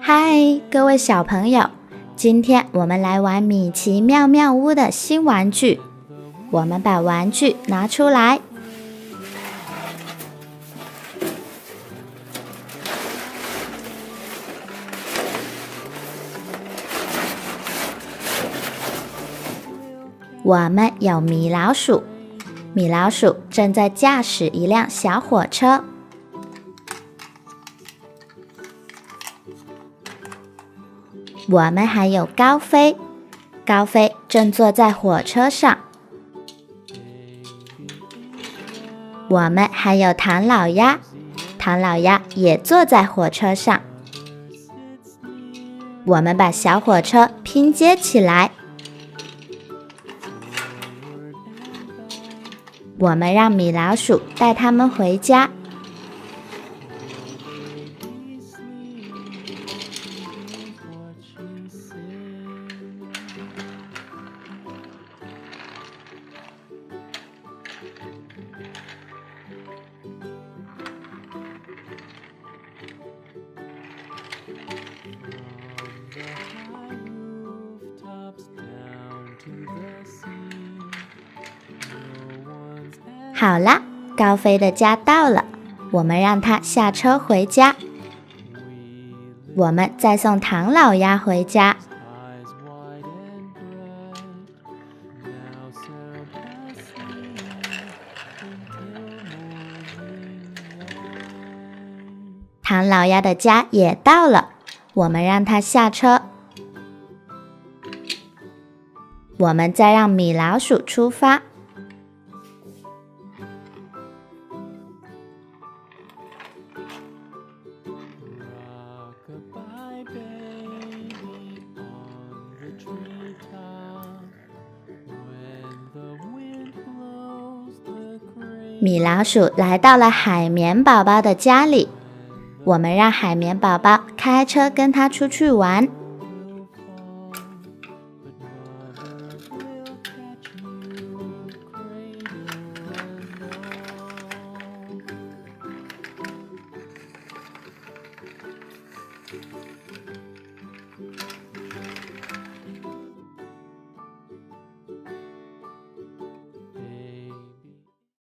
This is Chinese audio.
嗨，各位小朋友，今天我们来玩米奇妙妙屋的新玩具。我们把玩具拿出来。我们有米老鼠，米老鼠正在驾驶一辆小火车。我们还有高飞，高飞正坐在火车上。我们还有唐老鸭，唐老鸭也坐在火车上。我们把小火车拼接起来。我们让米老鼠带它们回家。好啦，高飞的家到了，我们让他下车回家。我们再送唐老鸭回家。唐老鸭的家也到了，我们让他下车。我们再让米老鼠出发。米老鼠来到了海绵宝宝的家里，我们让海绵宝宝开车跟他出去玩。